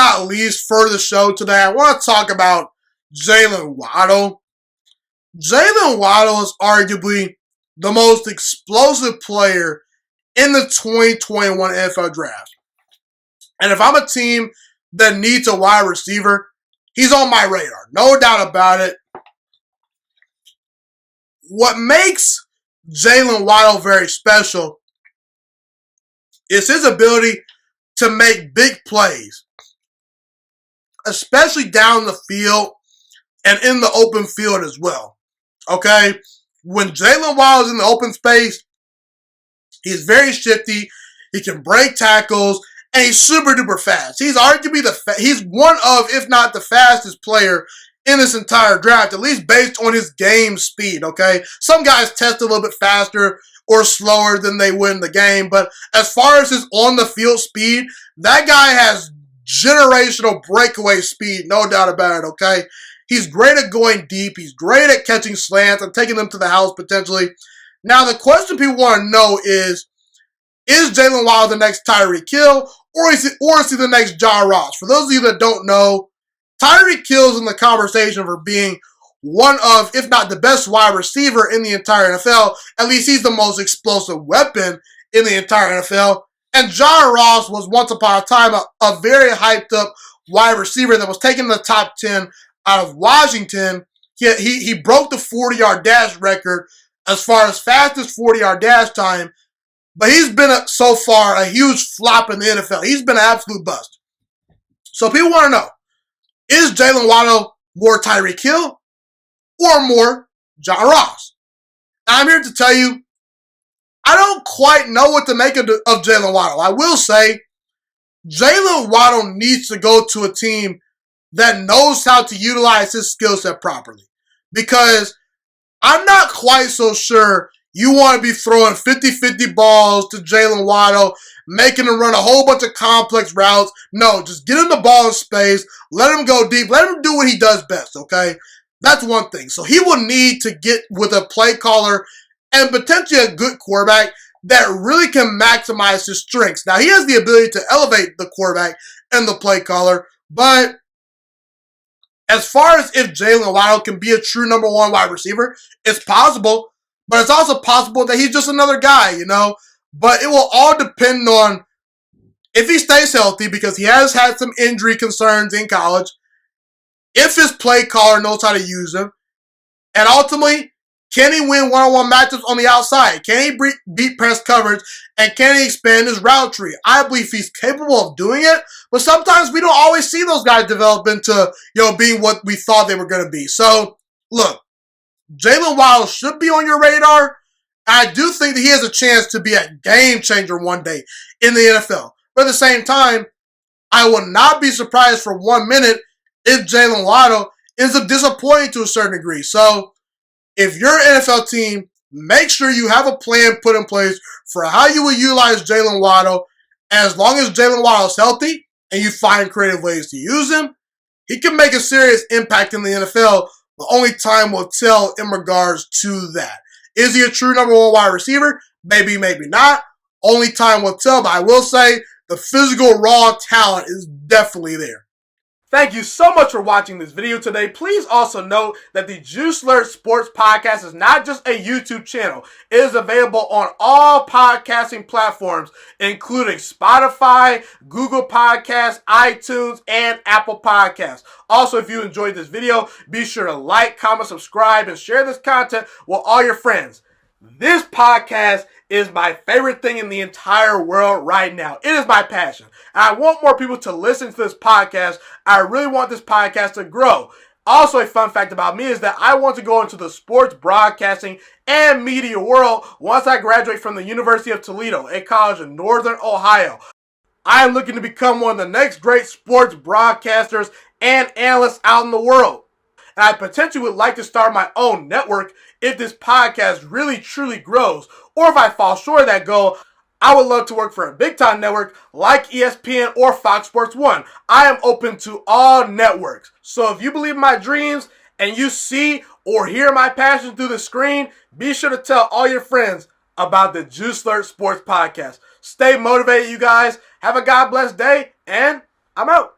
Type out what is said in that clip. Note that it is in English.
not least for the show today, I want to talk about Jaylen Waddle. Jaylen Waddle is arguably the most explosive player in the 2021 NFL Draft. And if I'm a team that needs a wide receiver, he's on my radar. No doubt about it. What makes Jaylen Waddle very special is his ability to make big plays, especially down the field and in the open field as well. Okay? When Jaylen Waddle is in the open space, he's very shifty. He can break tackles, and he's super duper fast. He's arguably he's one of, if not the fastest player in this entire draft, at least based on his game speed, okay? Some guys test a little bit faster or slower than they would in the game, but as far as his on-the-field speed, that guy has generational breakaway speed, no doubt about it, okay? He's great at going deep. He's great at catching slants and taking them to the house potentially. Now, the question people want to know is Jaylen Waddle the next Tyreek Hill, or is he the next John Ross? For those of you that don't know, Tyreek Hill's in the conversation for being one of, if not the best wide receiver in the entire NFL. At least he's the most explosive weapon in the entire NFL. And John Ross was once upon a time a very hyped up wide receiver that was taken in the top 10 out of Washington. He broke the 40-yard dash record as far as fastest 40-yard dash time. But he's been, so far, a huge flop in the NFL. He's been an absolute bust. So people want to know, is Jaylen Waddle more Tyreek Hill or more John Ross? Now, I'm here to tell you, I don't quite know what to make of Jaylen Waddle. I will say, Jaylen Waddle needs to go to a team that knows how to utilize his skill set properly. Because I'm not quite so sure you want to be throwing 50-50 balls to Jaylen Waddle, making him run a whole bunch of complex routes. No, just get him the ball in space, let him go deep, let him do what he does best, okay? That's one thing. So he will need to get with a play caller and potentially a good quarterback that really can maximize his strengths. Now, he has the ability to elevate the quarterback and the play caller, but as far as if Jaylen Waddle can be a true number one wide receiver, it's possible. But it's also possible that he's just another guy, you know. But it will all depend on if he stays healthy, because he has had some injury concerns in college, if his play caller knows how to use him, and ultimately, can he win one-on-one matchups on the outside? Can he beat press coverage, and can he expand his route tree? I believe he's capable of doing it, but sometimes we don't always see those guys develop into, being what we thought they were going to be. So, look. Jaylen Waddle should be on your radar. I do think that he has a chance to be a game changer one day in the NFL. But at the same time, I will not be surprised for 1 minute if Jaylen Waddle ends up disappointing to a certain degree. So, if you're an NFL team, make sure you have a plan put in place for how you will utilize Jaylen Waddle. And as long as Jaylen Waddle is healthy and you find creative ways to use him, he can make a serious impact in the NFL. But only time will tell in regards to that. Is he a true number one wide receiver? Maybe, maybe not. Only time will tell, but I will say the physical raw talent is definitely there. Thank you so much for watching this video today. Please also note that the Juiciest Sports Podcast is not just a YouTube channel. It is available on all podcasting platforms, including Spotify, Google Podcasts, iTunes, and Apple Podcasts. Also, if you enjoyed this video, be sure to like, comment, subscribe, and share this content with all your friends. This podcast is my favorite thing in the entire world right now. It is my passion. And I want more people to listen to this podcast. I really want this podcast to grow. Also, a fun fact about me is that I want to go into the sports broadcasting and media world once I graduate from the University of Toledo, a college in Northern Ohio. I am looking to become one of the next great sports broadcasters and analysts out in the world. And I potentially would like to start my own network if this podcast really truly grows. Or if I fall short of that goal, I would love to work for a big-time network like ESPN or Fox Sports 1. I am open to all networks. So if you believe in my dreams and you see or hear my passion through the screen, be sure to tell all your friends about the Juiciest Sports Podcast. Stay motivated, you guys. Have a God bless day, and I'm out.